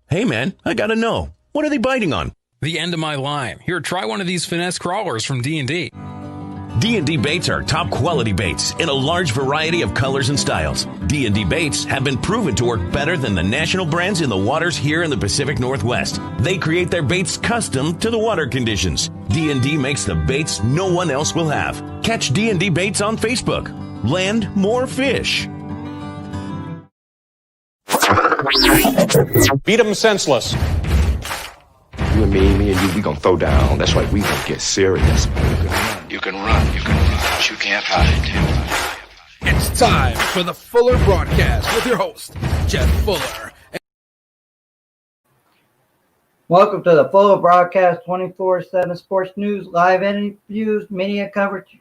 Hey man, I gotta know. What are they biting on? The end of my line. Here, try one of these finesse crawlers from D&D. D&D baits are top quality baits in a large variety of colors and styles. D&D baits have been proven to work better than the national brands in the waters here in the Pacific Northwest. They create their baits custom to the water conditions. D&D makes the baits no one else will have. Catch D&D baits on Facebook. Land more fish. Beat them senseless. You and me and you, we gonna throw down. That's right, we gonna get serious. You can run, but you can't hide. It's time for the Fuller Broadcast with your host, Jeff Fuller. Welcome to the Fuller Broadcast 24/7 Sports News, live interviews, media coverage.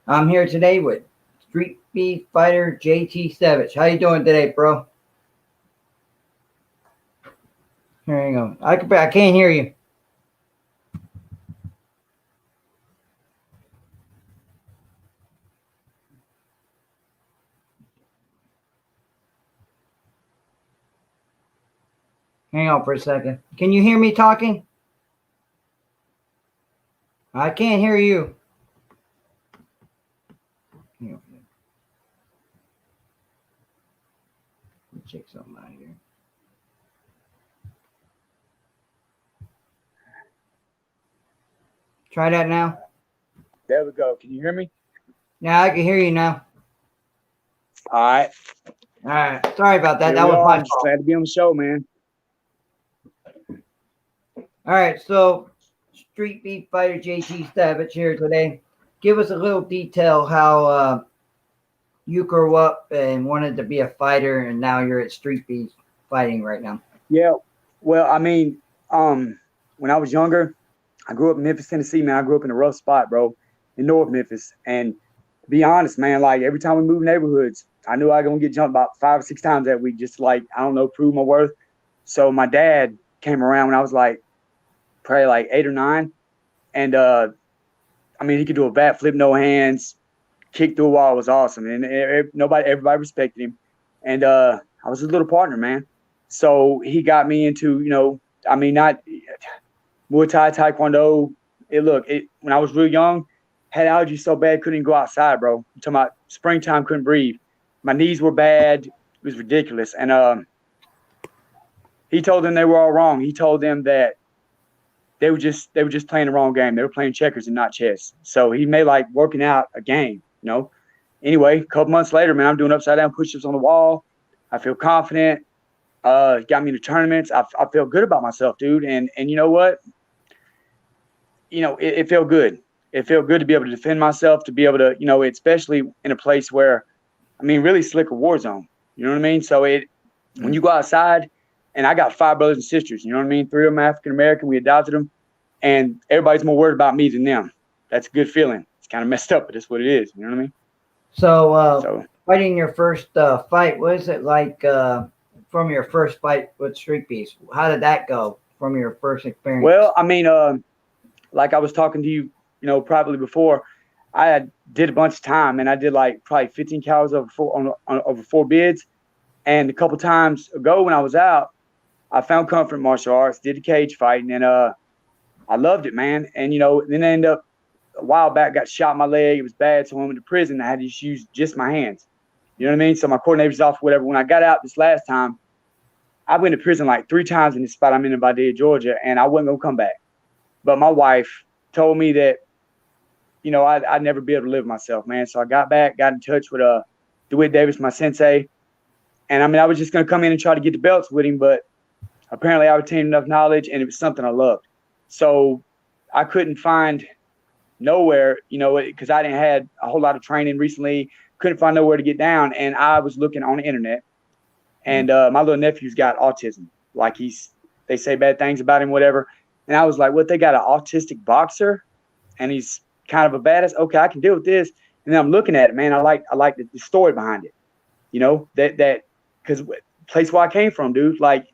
I'm here today with Street Beef fighter JT Savage. How you doing today, bro? Here you go. I can't hear you. Hang on for a second. Can you hear me talking? I can't hear you. Let me check something out here. Try that now. There we go. Can you hear me? Yeah, I can hear you now. All right. All right. Sorry about that. Here That was my I'm just fault. glad to be on the show, man. All right. So, Street Beef fighter JT Savage here today. Give us a little detail how you grew up and wanted to be a fighter, and now you're at Street Beef fighting right now. Yeah. Well, I mean, when I was younger, I grew up in Memphis, Tennessee, man. I grew up in a rough spot, bro, in North Memphis. And to be honest, man, like every time we moved neighborhoods, I knew I was going to get jumped about 5 or 6 times that week, just to, like, I don't know, prove my worth. So my dad came around when I was like, probably like 8 or 9. And, I mean, he could do a backflip, no hands, kick through a wall. It was awesome. And everybody respected him. And I was his little partner, man. So he got me into, not Muay Thai, Taekwondo. When I was real young, had allergies so bad, couldn't even go outside, bro. I'm talking about springtime, couldn't breathe. My knees were bad. It was ridiculous. And he told them they were all wrong. He told them that they were just playing the wrong game. They were playing checkers and not chess. So he made like working out a game, Anyway, a couple months later, man, I'm doing upside down push-ups on the wall. I feel confident. Got me into tournaments. I feel good about myself, dude. And you know what? It felt good. It felt good to be able to defend myself, to be able to, especially in a place where, really it's like a war zone. You know what I mean? So when you go outside, and I got 5 brothers and sisters, you know what I mean? 3 of them African-American. We adopted them. And everybody's more worried about me than them. That's a good feeling. It's kind of messed up, but it's what it is. You know what I mean? So fighting your first fight, what is it like from your first fight with Street Beef? How did that go from your first experience? Well, like I was talking to you, probably before, I did a bunch of time, and I did like probably 15 calories over 4 bids. And a couple times ago when I was out, I found comfort in martial arts, did the cage fighting, and I loved it, man. And, then I ended up a while back, got shot in my leg. It was bad, so I went to prison. I had to use just my hands. You know what I mean? So my coordinator's off, whatever. When I got out this last time, I went to prison like 3 times in the spot I'm in Vidalia, Georgia, and I wasn't going to come back. But my wife told me that, I'd never be able to live myself, man. So I got back, got in touch with DeWitt Davis, my sensei. And, I was just going to come in and try to get the belts with him, but apparently I obtained enough knowledge, and it was something I loved. So I couldn't find nowhere, because I didn't had a whole lot of training recently, couldn't find nowhere to get down. And I was looking on the internet, and my little nephew's got autism. Like they say bad things about him, whatever. And I was like, what, they got an autistic boxer and he's kind of a badass? Okay, I can deal with this. And then I'm looking at it, man. I like the story behind it, that because place where I came from, dude, like,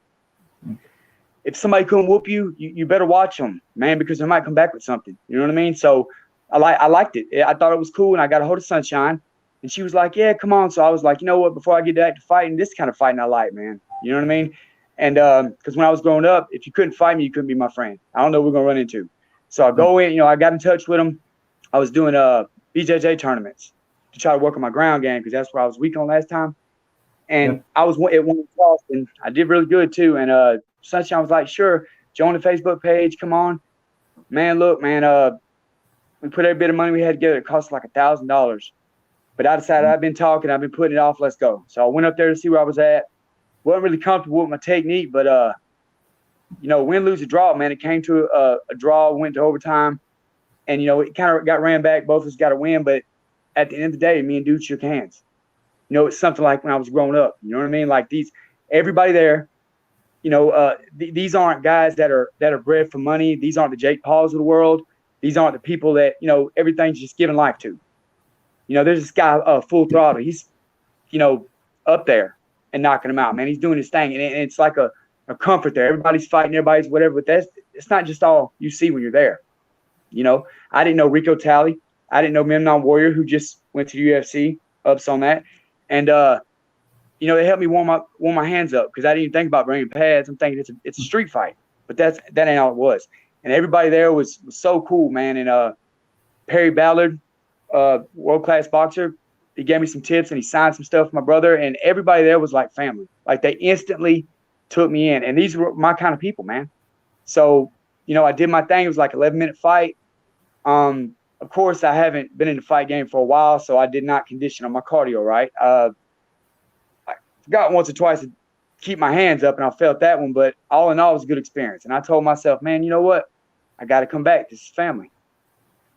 if somebody couldn't whoop you, you better watch them, man, because they might come back with something. You know what I mean? So I liked it. I thought it was cool, and I got a hold of Sunshine, and she was like, yeah, come on. So I was like, you know what, before I get back to fighting, this kind of fighting I like, man. You know what I mean? And because when I was growing up, if you couldn't fight me, you couldn't be my friend. I don't know what we're gonna run into. So I go in, I got in touch with them. I was doing BJJ tournaments to try to work on my ground game because that's where I was weak on last time. And I was at one in Charleston. I did really good too. And Sunshine was like, sure, join the Facebook page. Come on. Man, look, man, we put every bit of money we had together. It cost like $1,000. But I decided I've been talking. I've been putting it off. Let's go. So I went up there to see where I was at. Wasn't really comfortable with my technique, but, win, lose, or draw, man. It came to a draw, went to overtime. And, it kind of got ran back. Both of us got a win. But at the end of the day, me and dude shook hands. It's something like when I was growing up. You know what I mean? Like everybody there, these aren't guys that are bred for money. These aren't the Jake Pauls of the world. These aren't the people that, everything's just given life to. There's this guy, Full Throttle. He's, up there and knocking him out, man. He's doing his thing. And it's like a comfort there. Everybody's fighting, everybody's whatever. But it's not just all you see when you're there. I didn't know Rico Talley. I didn't know Memnon Warrior, who just went to the UFC, ups on that. And, it helped me warm my hands up because I didn't even think about bringing pads. I'm thinking it's a street fight. But that ain't all it was. And everybody there was so cool, man. And Perry Ballard, world-class boxer, he gave me some tips and he signed some stuff for my brother. And everybody there was like family. Like they instantly took me in. And these were my kind of people, man. So, I did my thing. It was like an 11-minute fight. Of course, I haven't been in the fight game for a while, so I did not condition on my cardio, right? I forgot once or twice to keep my hands up, and I felt that one. But all in all, it was a good experience. And I told myself, man, you know what? I got to come back. This is family.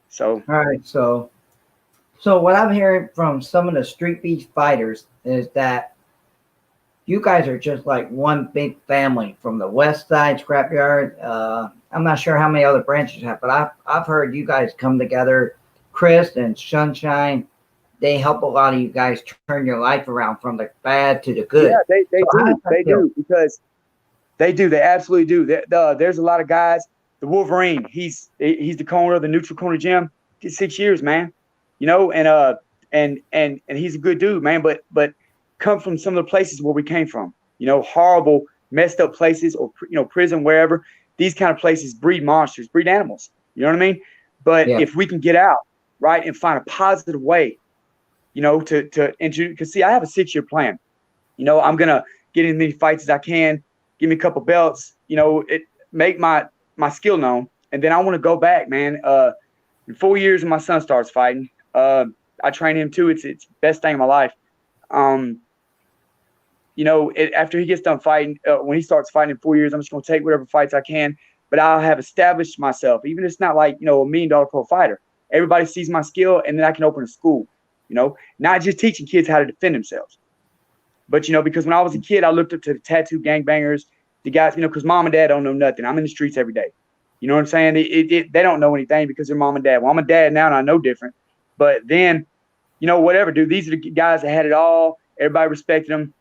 So. All right. So what I'm hearing from some of the Street Beef fighters is that you guys are just like one big family from the West Side Scrapyard. I'm not sure how many other branches you have, but I've heard you guys come together. Chris and Sunshine, they help a lot of you guys turn your life around from the bad to the good. Yeah, they do because they do. They absolutely do. There's a lot of guys. The Wolverine, he's the corner of the Neutral Corner Gym. Did 6 years, man. And he's a good dude, man. But come from some of the places where we came from. Horrible, messed up places, or prison, wherever. These kind of places breed monsters, breed animals. You know what I mean? But if we can get out, right, and find a positive way, to introduce, because see, I have a 6-year plan. I'm gonna get in as many fights as I can, give me a couple belts, make my skill known, and then I want to go back, man. In 4 years, when my son starts fighting, I train him too. It's the best thing in my life. After he gets done fighting, when he starts fighting in 4 years, I'm just going to take whatever fights I can. But I'll have established myself, even if it's not like, a $1 million pro fighter. Everybody sees my skill, and then I can open a school, not just teaching kids how to defend themselves. But, because when I was a kid, I looked up to the tattoo gangbangers, the guys, because mom and dad don't know nothing. I'm in the streets every day. You know what I'm saying? They don't know anything because they're mom and dad. Well, I'm a dad now, and I know different. But then, whatever, dude, these are the guys that had it all. Everybody respected them.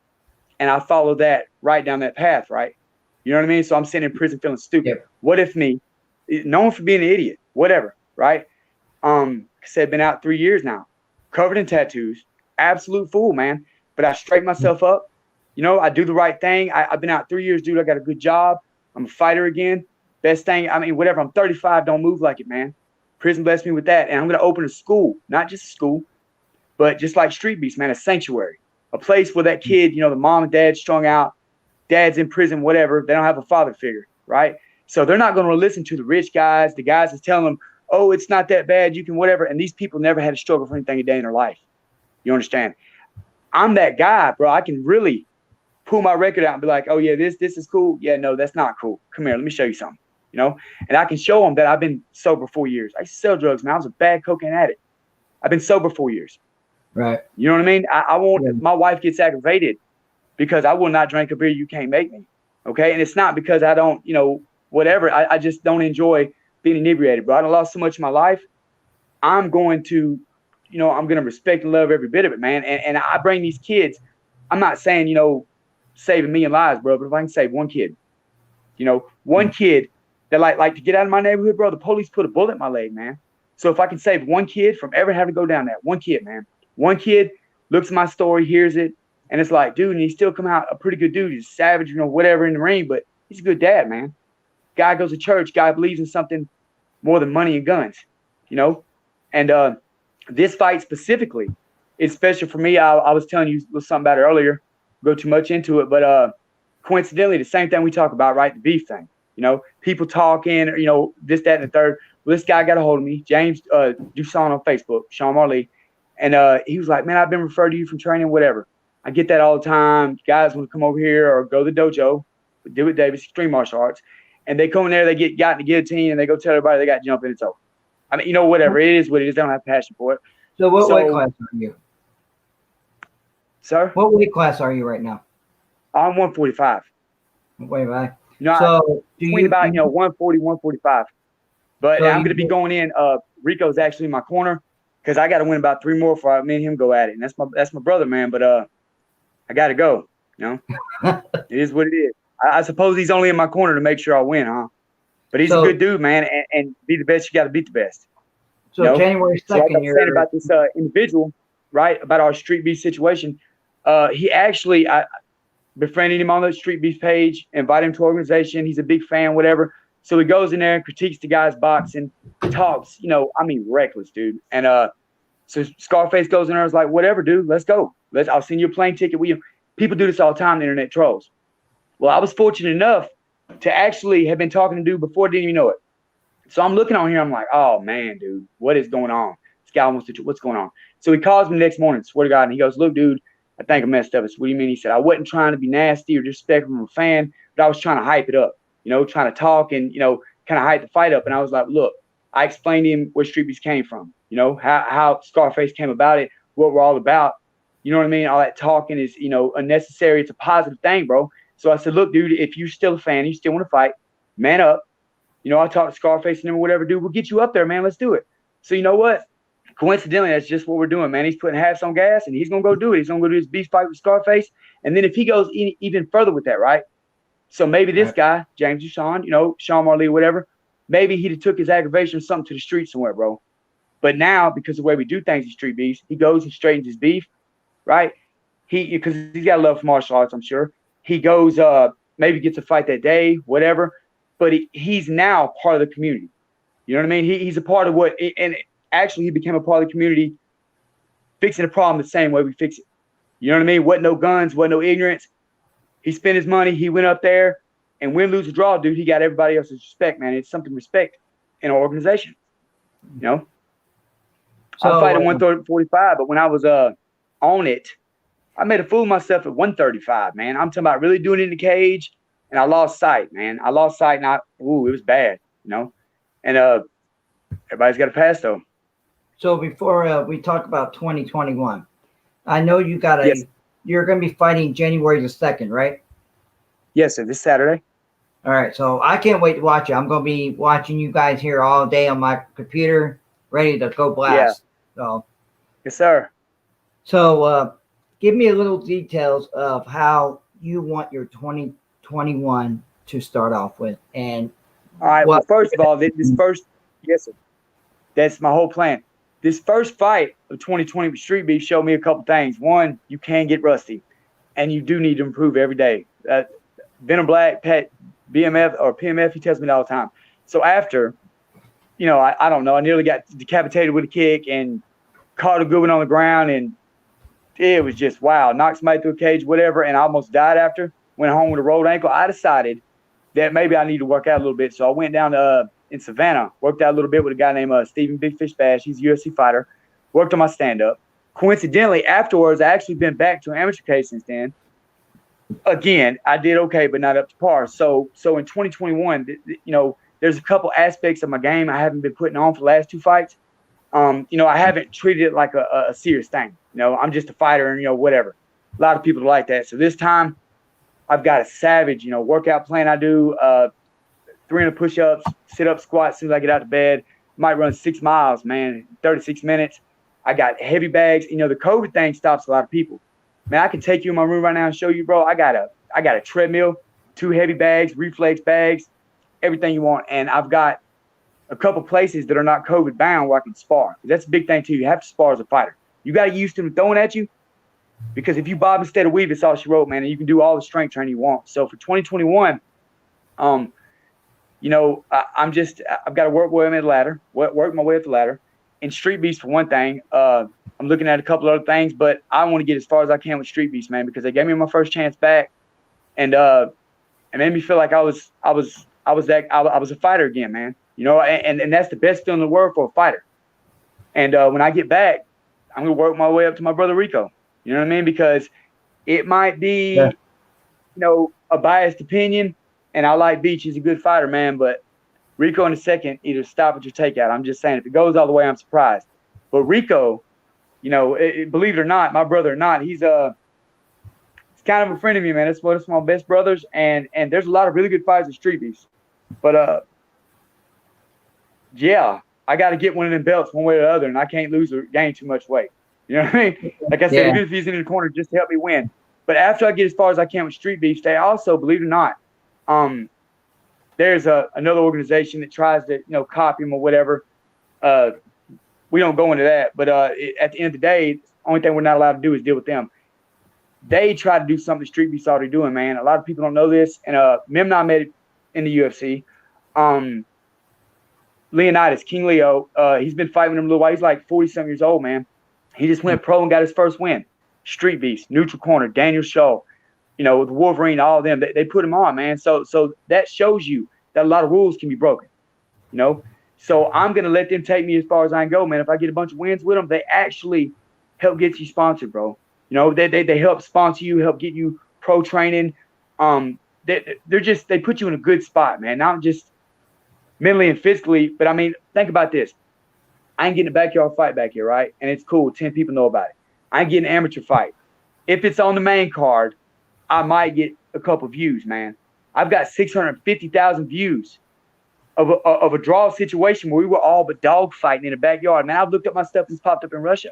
And I followed that right down that path, right? You know what I mean? So I'm sitting in prison feeling stupid. Yep. What if me, known for being an idiot, whatever, right? Said been out 3 years now, covered in tattoos, absolute fool, man. But I straighten myself up. I do the right thing. I've been out 3 years, dude. I got a good job. I'm a fighter again. Best thing, whatever. I'm 35, don't move like it, man. Prison blessed me with that. And I'm going to open a school, not just a school, but just like Street Beast, man, a sanctuary. A place where that kid, the mom and dad strung out, dad's in prison, whatever. They don't have a father figure, right? So they're not going to listen to the rich guys, the guys that's telling them, oh, it's not that bad, you can whatever. And these people never had to struggle for anything a day in their life. You understand? I'm that guy, bro. I can really pull my record out and be like, oh, yeah, this is cool. Yeah, no, that's not cool. Come here, let me show you something, And I can show them that I've been sober 4 years. I used to sell drugs, man. I was a bad cocaine addict. I've been sober 4 years. Right. You know what I mean? I won't. My wife gets aggravated because I will not drink a beer you can't make me. Okay. And it's not because I don't, whatever. I just don't enjoy being inebriated, bro. I done lost so much in my life. I'm going to, I'm going to respect and love every bit of it, man. And I bring these kids. I'm not saying, save a million lives, bro, but if I can save one kid, one kid that like to get out of my neighborhood, bro, the police put a bullet in my leg, man. So if I can save one kid from ever having to go down that, one kid, man. One kid looks at my story, hears it, And it's like, dude, and he still come out a pretty good dude. He's savage, whatever in the ring, but he's a good dad, man. Guy goes to church. Guy believes in something more than money and guns, And this fight specifically is special for me. I was telling you something about it earlier. Go too much into it, but coincidentally, the same thing we talk about, right? The beef thing. People talking, this, that, and the third. Well, this guy got a hold of me, James Dusson on Facebook, Sean Marley, and he was like, man, I've been referred to you from training, whatever. I get that all the time. You guys want to come over here or go to the dojo, do it, Davis, Extreme Martial Arts. And they come in there, they get got in the guillotine, and they go tell everybody they got to jump in. It's over. I mean, whatever. It is what it is. They don't have passion for it. So what weight class are you? Sir? What weight class are you right now? I'm 145. Way back. So between about 140, 145. But I'm going to be going in. Rico's actually in my corner because I got to win about 3 more before me and him go at it. And that's my brother, man. But I got to go. It is what it is. I suppose he's only in my corner to make sure I win, huh? But he's a good dude, man. And be the best, you got to beat the best. So January 2nd, like I said about this individual, right? About our Street Beef situation. He actually, I befriended him on the Street Beef page, invited him to organization. He's a big fan, whatever. So he goes in there and critiques the guy's boxing, talks, reckless, dude. And so Scarface goes in there and is like, whatever, dude, let's go. I'll send you a plane ticket. People do this all the time, the internet trolls. Well, I was fortunate enough to actually have been talking to dude before, didn't even know it. So I'm looking on here. I'm like, oh, man, dude, what is going on? This guy wants to, what's going on? So he calls me the next morning, swear to God, and he goes, look, dude, I think I messed up. I said, what do you mean? He said, I wasn't trying to be nasty or disrespectful from a fan, but I was trying to hype it up, trying to talk and, kind of hype the fight up. And I was like, look, I explained to him where Street Beefs came from, how Scarface came about it, what we're all about. You know what I mean? All that talking is, unnecessary. It's a positive thing, bro. So I said, look, dude, if you're still a fan, you still want to fight, man up. I talked to Scarface and him or whatever, dude, we'll get you up there, man. Let's do it. So you know what? Coincidentally, that's just what we're doing, man. He's putting halves on gas, and he's going to go do it. He's going to go do his beef fight with Scarface. And then if he goes even further with that, right? So maybe this guy, James Dusson, Sean Marley, whatever, maybe he took his aggravation or something to the street somewhere, bro. But now, because of the way we do things in Street Beefs, he goes and straightens his beef, right? Because he's got a love for martial arts, I'm sure. He goes, maybe gets a fight that day, whatever. But he's now part of the community. You know what I mean? He's a part of actually he became a part of the community, fixing the problem the same way we fix it. You know what I mean? Wasn't no guns, wasn't no ignorance. He spent his money. He went up there, and win, lose, or draw, dude, he got everybody else's respect, man. It's something respect in our organization. So I fight at 145, but when I was on it, I made a fool of myself at 135, man. I'm talking about really doing it in the cage, and I lost sight, man. I lost sight, and it was bad, And everybody's got to pass, though. So before we talk about 2021, I know you got you're going to be fighting January the 2nd, right? Yes, sir. This Saturday. All right. So I can't wait to watch it. I'm going to be watching you guys here all day on my computer, ready to go blast. Yeah. So. Yes, sir. So give me a little details of how you want your 2021 to start off with. And all right. Well, first of all, yes, sir. That's my whole plan. This first fight of 2020 with Street Beef showed me a couple things. One, you can get rusty, and you do need to improve every day. Venom Black, Pat, BMF, or PMF, he tells me that all the time. So after, I don't know, I nearly got decapitated with a kick and caught a good one on the ground, and it was just, wow, knocked somebody through a cage, whatever, and I almost died after. Went home with a rolled ankle. I decided that maybe I need to work out a little bit. So I went down to in Savannah, worked out a little bit with a guy named Stephen Big Fish Bash. He's a UFC fighter. Worked on my stand-up. Coincidentally, afterwards, I actually been back to an amateur cage since then. Again, I did okay, but not up to par. So in 2021, there's a couple aspects of my game I haven't been putting on for the last 2 fights. I haven't treated it like a serious thing. I'm just a fighter and, whatever. A lot of people like that. So this time, I've got a savage, workout plan I do. 300 push-ups, sit-up squats as soon as I get out of bed. Might run 6 miles, man, 36 minutes. I got heavy bags. The COVID thing stops a lot of people. Man, I can take you in my room right now and show you, bro. I got a treadmill, 2 heavy bags, reflex bags, everything you want. And I've got a couple places that are not COVID bound where I can spar. That's a big thing too. You have to spar as a fighter. You got to get used to them throwing at you. Because if you bob instead of weave, it's all she wrote, man, and you can do all the strength training you want. So for 2021, you know, I've got to work my way up the ladder, work my way up the ladder. In Street Beast, for one thing, I'm looking at a couple other things, but I want to get as far as I can with Street Beast, man, because they gave me my first chance back, and it made me feel like I was a fighter again, man. You know, and that's the best feeling in the world for a fighter. And when I get back, I'm gonna work my way up to my brother Rico. You know what I mean? Because it might be, you know, a biased opinion, and I like Beach. He's a good fighter, man. But Rico in a second, either stop it or take out. I'm just saying, if it goes all the way, I'm surprised. But Rico, you know, believe it or not, my brother or not, he's kind of a friend of me, man. It's one of my best brothers, and there's a lot of really good fighters in Street Beast. But yeah, I got to get one of them belts one way or the other, and I can't lose or gain too much weight. You know what I mean? Like I said, even if he's in the corner, just to help me win. But after I get as far as I can with Street Beast, they also, believe it or not, there's another organization that tries to, you know, copy him or whatever. We don't go into that. But at the end of the day, the only thing we're not allowed to do is deal with them. They try to do something Street Beast's already doing, man. A lot of people don't know this. And Memnon made it in the UFC. Leonidas, King Leo, he's been fighting with him a little while. He's like 40-something years old, man. He just went pro and got his first win. Street Beast, neutral corner, Daniel Shaw, you know, with Wolverine, all of them. They put him on, man. So that shows you that a lot of rules can be broken, you know. So I'm going to let them take me as far as I can go, man. If I get a bunch of wins with them, they actually help get you sponsored, bro. You know, they help sponsor you, help get you pro training. They put you in a good spot, man. Not just mentally and physically, but I mean, think about this. I ain't getting a backyard fight back here, right? And it's cool. 10 people know about it. I ain't getting an amateur fight. If it's on the main card, I might get a couple views, man. I've got 650,000 views of a draw situation where we were all but dog fighting in the backyard. Man, I've looked up my stuff that's popped up in Russia,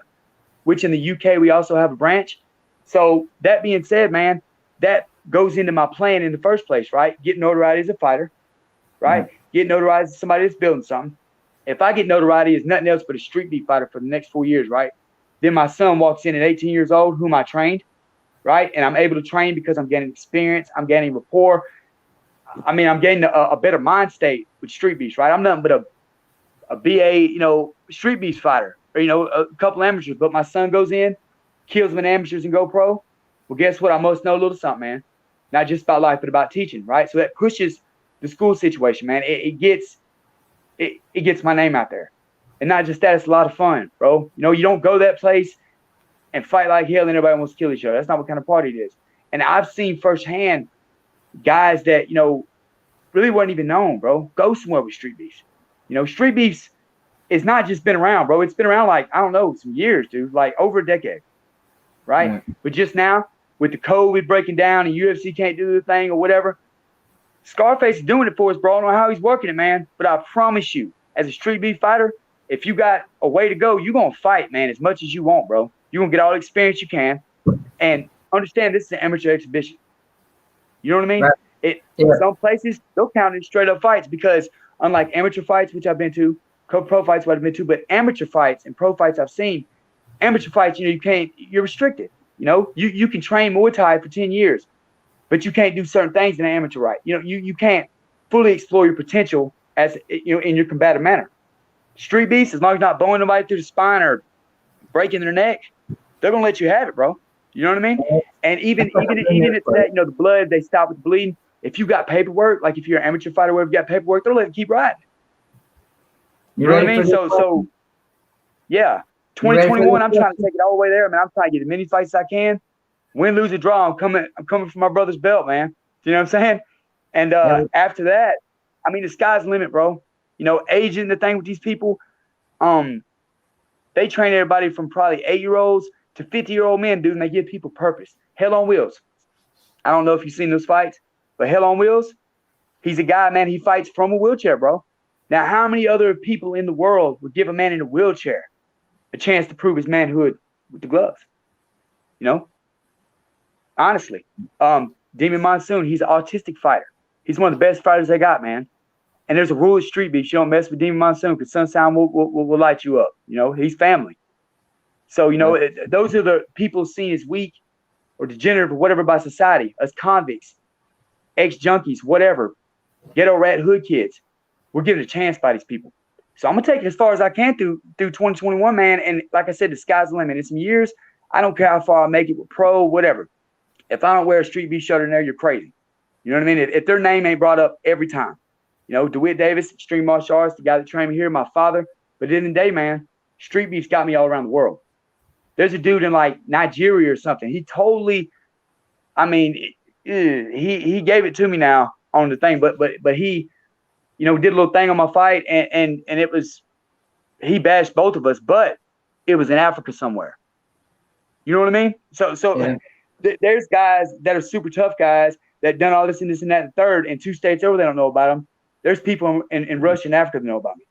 which in the UK we also have a branch. So that being said, man, that goes into my plan in the first place, right? Get notoriety as a fighter, right? Mm-hmm. Get notoriety as somebody that's building something. If I get notoriety as nothing else but a Street Beat fighter for the next 4 years, right? Then my son walks in at 18 years old, whom I trained, right? And I'm able to train because I'm gaining experience. I'm gaining rapport. I mean, I'm getting a better mind state with Street Beast, right? I'm nothing but a BA, you know, Street Beast fighter, or, you know, a couple amateurs. But my son goes in, kills them in amateurs and go pro. Well, guess what? I must know a little something, man. Not just about life, but about teaching, right? So that pushes the school situation, man. It gets my name out there. And not just that, it's a lot of fun, bro. You know, you don't go that place and fight like hell and everybody wants to kill each other. That's not what kind of party it is. And I've seen firsthand guys that, you know, really weren't even known, bro, go somewhere with Street Beast. You know, Street Beast is not just been around, bro. It's been around like, I don't know, some years, dude, like over a decade, right? Yeah. But just now, with the COVID breaking down and UFC can't do the thing or whatever, Scarface is doing it for us, bro. I don't know how he's working it, man. But I promise you, as a Street Beast fighter, if you got a way to go, you're going to fight, man, as much as you want, bro. You're going to get all the experience you can. And understand this is an amateur exhibition. You know what I mean? Right. Some places, they'll count it straight up fights because unlike amateur fights, which I've been to, pro fights, what I've been to, but amateur fights and pro fights I've seen, amateur fights, you know, you're restricted. You know, you can train Muay Thai for 10 years, but you can't do certain things in an amateur fight. You know, you can't fully explore your potential as, you know, in your combative manner. Street Beast, as long as you're not bowing nobody through the spine or breaking their neck, they're going to let you have it, bro. You know what I mean? And even if that, you know, the blood, they stop with the bleeding. If you got paperwork, like if you're an amateur fighter, where you got paperwork, they'll let you keep riding. You know what I mean? So yeah, 2021, I'm trying to take it all the way there, man. I'm trying to get as many fights as I can. Win, lose, or draw, I'm coming for my brother's belt, man. You know what I'm saying? And after that, I mean, the sky's the limit, bro. You know, aging the thing with these people, they train everybody from probably 8-year-olds to 50-year-old men, dude, and they give people purpose. Hell on Wheels. I don't know if you've seen those fights, but Hell on Wheels, he's a guy, man, he fights from a wheelchair, bro. Now, how many other people in the world would give a man in a wheelchair a chance to prove his manhood with the gloves? You know? Honestly. Demon Monsoon, he's an autistic fighter. He's one of the best fighters they got, man. And there's a rule of Street Beast. You don't mess with Demon Monsoon because Sunshine will light you up. You know, he's family. So, you know, those are the people seen as weak or degenerate or whatever by society, us convicts, ex-junkies, whatever, ghetto rat hood kids. We're given a chance by these people. So I'm going to take it as far as I can through 2021, man. And like I said, the sky's the limit. In some years, I don't care how far I make it with pro, whatever. If I don't wear a Street Beef shirt in there, you're crazy. You know what I mean? If their name ain't brought up every time. You know, DeWitt Davis, Extreme Martial Arts, the guy that trained me here, my father. But at the end of the day, man, Street Beef's got me all around the world. There's a dude in like Nigeria or something. He totally, I mean, he gave it to me now on the thing, but he, you know, did a little thing on my fight, and it was, he bashed both of us, but it was in Africa somewhere. You know what I mean? So yeah. There's guys that are super tough guys that done all this and this and that and third, and 2 states over, they don't know about them. There's people in Russia and Africa that know about me.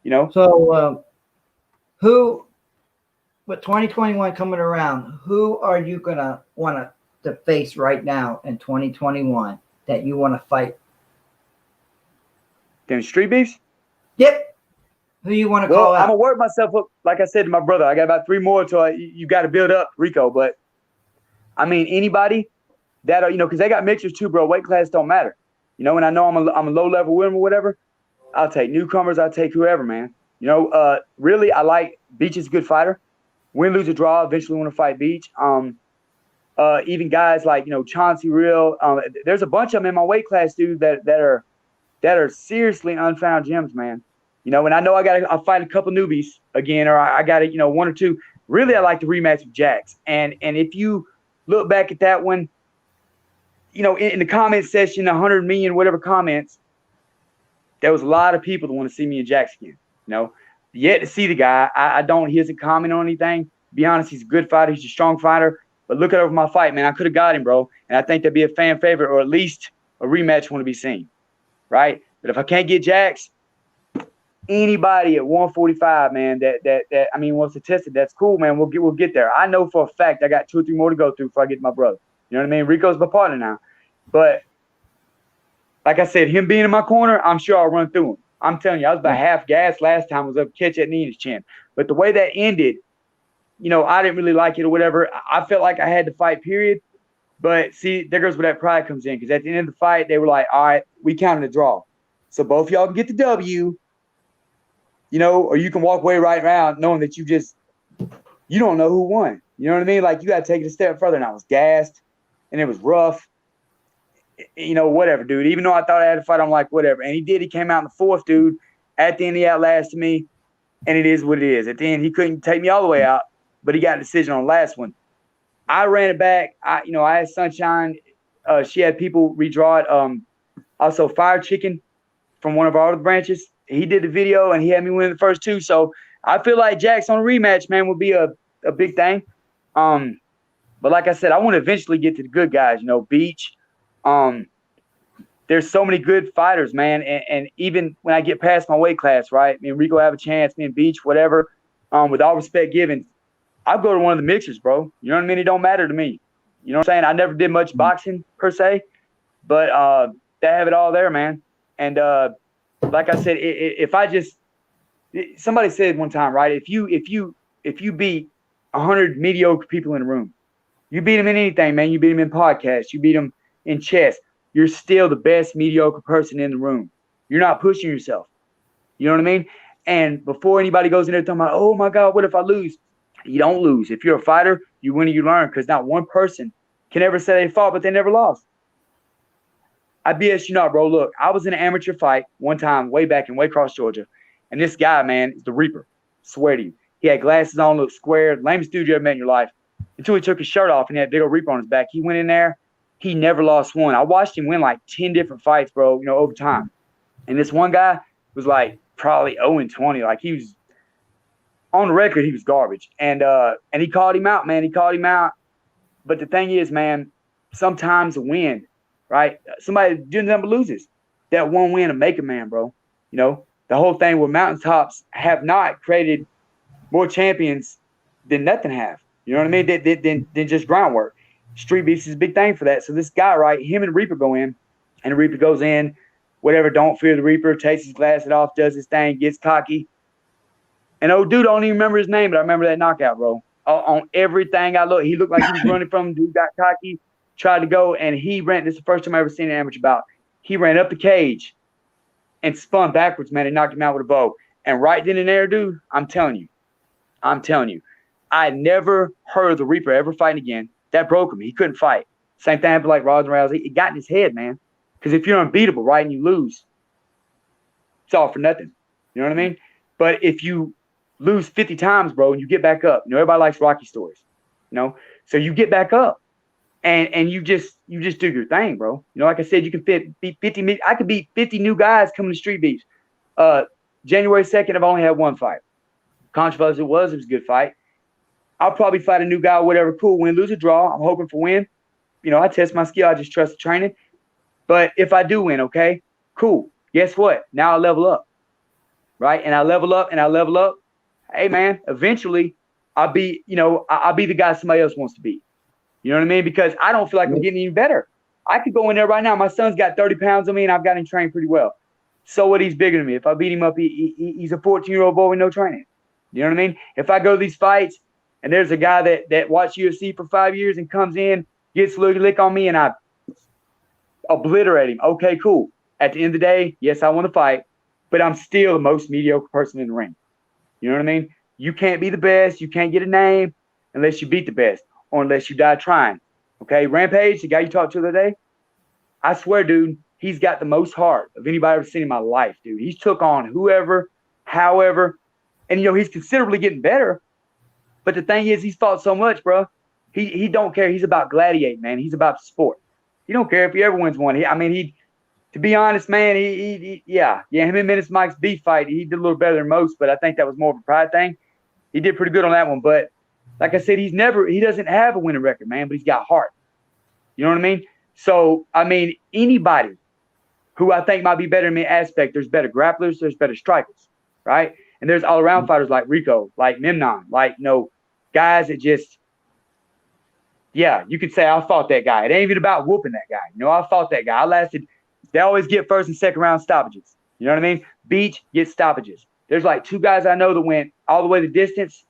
You know? So who, with 2021 coming around, who are you going to want to face right now in 2021 that you want to fight? Them Street Beefs? Yep. Who you want to call out? I'm going to work myself up. Like I said to my brother, I got about 3 more until you got to build up, Rico. But, I mean, anybody that, you know, because they got mixers too, bro. Weight class don't matter. You know, and I know I'm a low-level winner or whatever. I'll take newcomers. I'll take whoever, man. You know, really, I like Beach is a good fighter. Win, lose, or draw, eventually want to fight Beach. Even guys like, you know, Chauncey Real. There's a bunch of them in my weight class, dude, that are seriously unfound gems, man. You know, and I know I'll fight a couple newbies again, or I got to, you know, 1 or 2. Really, I like the rematch with Jax. And if you look back at that one, you know, in the comment section, 100 million, whatever comments, there was a lot of people that want to see me and Jax again. You know, yet to see the guy. He doesn't comment on anything. To be honest, he's a good fighter. He's a strong fighter. But look over my fight, man. I could have got him, bro. And I think that'd be a fan favorite, or at least a rematch want to be seen. Right? But if I can't get Jax, anybody at 145, man, that I mean wants to test it, that's cool, man. We'll get there. I know for a fact I got 2 or 3 more to go through before I get to my brother. You know what I mean? Rico's my partner now. But like I said, him being in my corner, I'm sure I'll run through him. I'm telling you, I was about half gas last time. I was up to catch that knee in his chin. But the way that ended, you know, I didn't really like it or whatever. I felt like I had to fight, period. But see, there goes where that pride comes in. Because at the end of the fight, they were like, all right, we counted a draw. So both y'all can get the W, you know, or you can walk away right around knowing that you don't know who won. You know what I mean? Like, you got to take it a step further. And I was gassed, and it was rough. You know, whatever, dude. Even though I thought I had to fight, I'm like, whatever. And he did. He came out in the 4th, dude. At the end, he outlasted me, and it is what it is. At the end, he couldn't take me all the way out, but he got a decision on the last one. I ran it back. I had Sunshine. She had people redraw it. Also, Fire Chicken from one of our other branches. He did the video, and he had me win the first 2. So I feel like Jax on a rematch, man, would be a big thing. But like I said, I want to eventually get to the good guys, you know, Beach. There's so many good fighters, man. And even when I get past my weight class, right, me and Rico have a chance, me and Beach, whatever, with all respect given, I'll go to one of the mixers, bro. You know what I mean? It don't matter to me. You know what I'm saying? I never did much boxing per se, but they have it all there, man. And like I said, if I just – somebody said one time, right, if you beat 100 mediocre people in a room, you beat them in anything, man. You beat them in podcasts. You beat them in chess. You're still the best mediocre person in the room. You're not pushing yourself. You know what I mean? And before anybody goes in there talking about, oh, my God, what if I lose? You don't lose. If you're a fighter, you win or you learn, because not one person can ever say they fought, but they never lost. I BS you not, bro. Look, I was in an amateur fight one time way back in Waycross, Georgia, and this guy, man, is the Reaper. Swear to you. He had glasses on, looked square, lamest dude you ever met in your life, until he took his shirt off and he had a big old Reaper on his back. He went in there. He never lost one. I watched him win like 10 different fights, bro, you know, over time. And this one guy was like probably 0-20. Like, he was on the record, he was garbage. And he called him out, man. He called him out. But the thing is, man, sometimes a win, right? Somebody doing nothing but loses. That one win to make a man, bro. You know, the whole thing with mountaintops have not created more champions than nothing have. You know what I mean? Than just groundwork. Street Beefs is a big thing for that. So this guy, right, him and Reaper go in, and the Reaper goes in, whatever, don't fear the Reaper, takes his glasses off, does his thing, gets cocky. And old dude, I don't even remember his name, but I remember that knockout, bro. on everything I look. He looked like he was running from him. Dude got cocky, tried to go, and he ran. This is the first time I ever seen an amateur bout. He ran up the cage and spun backwards, man, and knocked him out with a bow. And right then and there, dude, I'm telling you, I never heard of the Reaper ever fighting again. That broke him. He couldn't fight. Same thing happened like Rods and Rousey. It got in his head, man. Because if you're unbeatable, right, and you lose, it's all for nothing. You know what I mean? But if you lose 50 times, bro, and you get back up, everybody likes Rocky stories, so you get back up and you just do your thing, bro. Like I said, you can beat 50. I could beat 50 new guys coming to street beefs. January 2nd, I've only had one fight. Controversial it was a good fight. I'll probably fight a new guy, whatever, cool, win, lose, or draw. I'm hoping for win. I test my skill. I just trust the training. But if I do win, okay, cool. Guess what? Now I level up, right? And I level up and I level up. Hey, man, eventually I'll be the guy somebody else wants to be. You know what I mean? Because I don't feel like I'm getting any better. I could go in there right now. My son's got 30 pounds on me, and I've got him trained pretty well. So what? He's bigger than me. If I beat him up, he's a 14-year-old boy with no training. You know what I mean? If I go to these fights and there's a guy that watched UFC for 5 years and comes in, gets a lick on me, and I obliterate him, okay, cool. At the end of the day, yes, I want to fight, but I'm still the most mediocre person in the ring. You know what I mean? You can't be the best. You can't get a name unless you beat the best or unless you die trying. Okay, Rampage, the guy you talked to the other day, I swear, dude, he's got the most heart of anybody I've ever seen in my life, dude. He's took on whoever, however, and, he's considerably getting better. But the thing is, he's fought so much, bro. He don't care. He's about gladiating, man. He's about the sport. He don't care if he ever wins one. To be honest, man, him and Menace Mike's beef fight, he did a little better than most, but I think that was more of a pride thing. He did pretty good on that one. But like I said, he doesn't have a winning record, man, but he's got heart. You know what I mean? So, anybody who I think might be better in the aspect, there's better grapplers, there's better strikers, right? And there's all-around fighters like Rico, like Memnon, like, guys that just, you could say I fought that guy. It ain't even about whooping that guy. I fought that guy. They always get first and second round stoppages. You know what I mean? Beach gets stoppages. There's like two guys I know that went all the way the distance.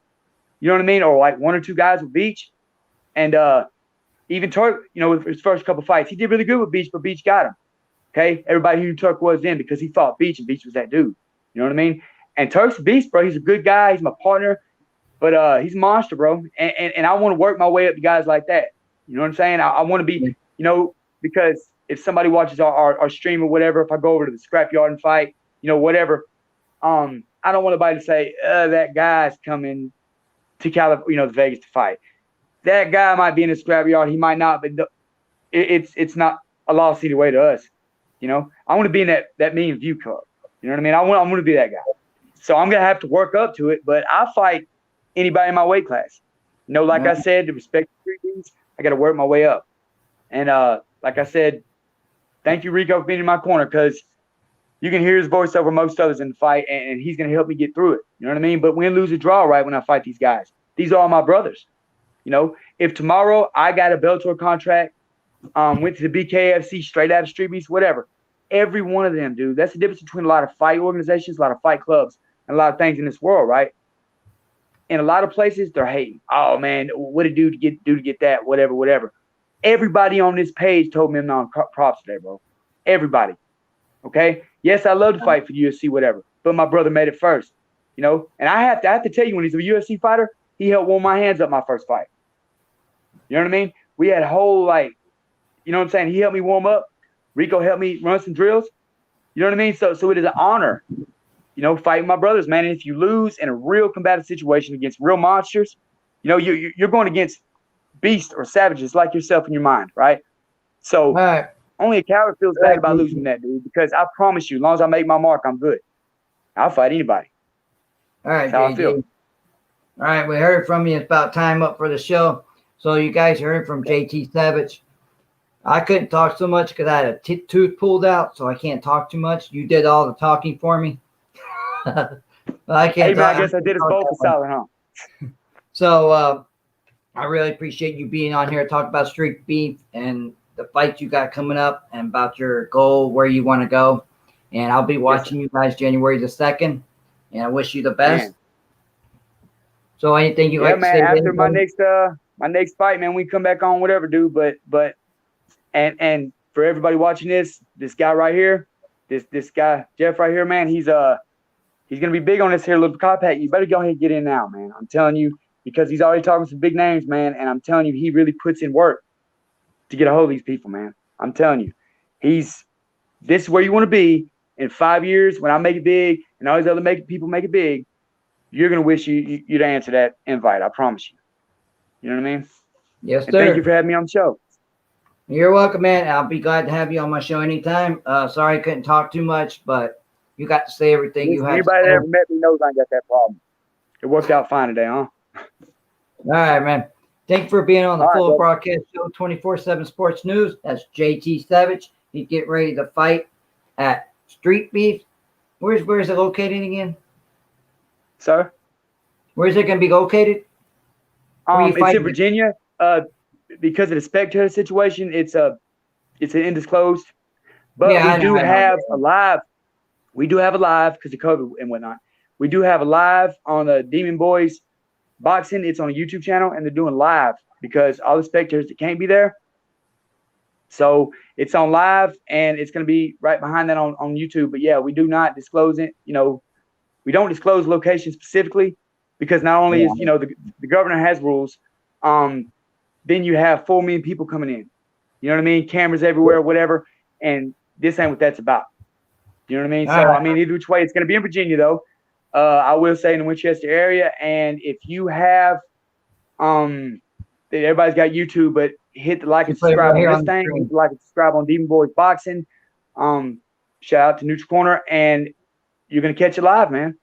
You know what I mean? Or like one or two guys with Beach. And even Turk, with his first couple fights, he did really good with Beach, but Beach got him. Okay? Everybody knew who Turk was then because he fought Beach, and Beach was that dude. You know what I mean? And Turk's a beast, bro. He's a good guy. He's my partner. But he's a monster, bro. And I want to work my way up to guys like that. You know what I'm saying? I want to be, because if somebody watches our stream or whatever, if I go over to the scrapyard and fight, whatever, I don't want anybody to say, that guy's coming to California, to Vegas to fight. That guy might be in the scrapyard. He might not, but it's not a loss either way to us. I want to be in that Million View Club. You know what I mean? I want to be that guy. So I'm going to have to work up to it, but I'll fight anybody in my weight class. Like I said, to respect the things, I got to work my way up. And like I said, thank you, Rico, for being in my corner, because you can hear his voice over most others in the fight, and he's going to help me get through it. You know what I mean? But win, lose, or draw, right, when I fight these guys. These are all my brothers. If tomorrow I got a Bellator contract, went to the BKFC, straight out of street beats, whatever, every one of them, dude, that's the difference between a lot of fight organizations, a lot of fight clubs, and a lot of things in this world, right? In a lot of places, they're hating. Oh, man, what did do to get that, whatever. Everybody on this page told me I'm props today, bro. Everybody. Okay? Yes, I love to fight for UFC, whatever, but my brother made it first, and I have to tell you, when he's a UFC fighter, he helped warm my hands up my first fight. You know what I mean? We had a whole, you know what I'm saying? He helped me warm up. Rico helped me run some drills. You know what I mean? So it is an honor, fighting my brothers, man. And if you lose in a real combative situation against real monsters, you're going against beasts or savages like yourself in your mind, right? So only a coward feels bad about losing that, dude, because I promise you, as long as I make my mark, I'm good. I'll fight anybody. All right, That's how I feel. All right, we heard from you. It's about time up for the show. So you guys heard from JT Savage. I couldn't talk so much because I had a tooth pulled out, so I can't talk too much. You did all the talking for me. I can't. Hey, man, I guess I did us both a solid, huh? So I really appreciate you being on here to talk about street beef and the fights you got coming up and about your goal, where you want to go. And I'll be watching you guys January the 2nd, and I wish you the best. Man. So anything you Yeah, like to man. say? to After my anybody? next fight, man, we come back on whatever, dude. But and for everybody watching this guy right here, this guy Jeff right here, man, he's gonna be big on this here little compact. You better go ahead and get in now, man. I'm telling you, because he's already talking some big names, man. And I'm telling you, he really puts in work to get a hold of these people, man. I'm telling you, this is where you want to be in 5 years when I make it big and all these other people make it big. You're gonna wish you'd answer that invite. I promise you. You know what I mean? Yes, And sir. thank you for having me on the show. You're welcome, man. I'll be glad to have you on my show anytime. Sorry I couldn't talk too much, but you got to say everything you had. Anybody that ever met me knows I ain't got that problem. It worked out fine today, huh? All right, man. Thank you for being on the All right, Full bro. Broadcast Show 24/7 Sports News. That's JT Savage. He's getting ready to fight at Street Beef. Where's it located again? Sir? Where's it going to be located? Where you It's fighting in Virginia. Because of the spectator situation, it's an undisclosed. But Yeah, I we know, do I know. have a live. We do have a live because of COVID and whatnot. We do have a live on the Demon Boys Boxing. It's on a YouTube channel, and they're doing live because all the spectators that can't be there. So it's on live, and it's going to be right behind that on YouTube. But yeah, we do not disclose it. You know, we don't disclose location specifically because not only is, you know, the governor has rules, then you have 4 million people coming in. You know what I mean? Cameras everywhere, whatever. And this ain't what that's about. You know what I mean? So, I mean, either which way, it's going to be in Virginia, though. I will say in the Winchester area. And if you have, everybody's got YouTube, but hit the like and Play subscribe right here on on this the thing. screen. Hit the like and subscribe on Demon Boys Boxing. Shout out to Neutral Corner. And you're going to catch it live, man.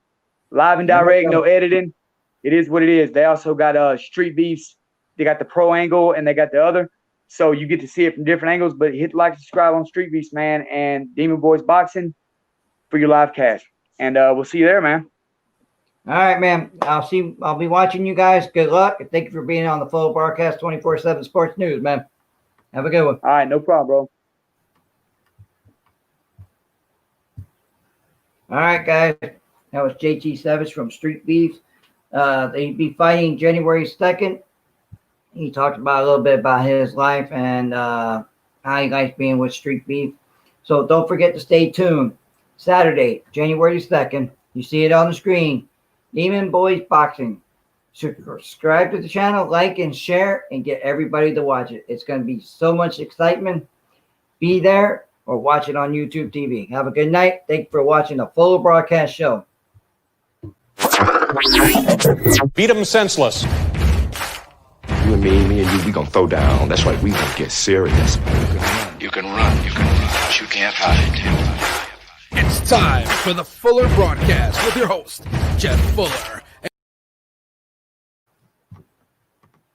Live and direct, no editing. It is what it is. They also got Street Beefs. They got the pro angle and they got the other. So you get to see it from different angles, but hit like and subscribe on Street Beefs, man, and Demon Boys Boxing for your live cast. And we'll see you there, man. All right, man. I'll be watching you guys. Good luck. And thank you for being on the Full Broadcast 24/7 Sports News, man. Have a good one. All right, no problem, bro. All right, guys. That was JT Savage from Street Beef. They'd be fighting January 2nd. He talked about a little bit about his life and how he likes being with Street Beef. So don't forget to stay tuned. Saturday, January 2nd. You see it on the screen. Demon Boys Boxing. Subscribe to the channel, like and share, and get everybody to watch it. It's going to be so much excitement. Be there or watch it on YouTube TV. Have a good night. Thank you for watching the Full Broadcast Show. Beat him senseless. You and me and you, we gonna throw down. That's right, we gonna get serious. You can run, but you can't hide. It's time for the Fuller Broadcast with your host, Jeff Fuller.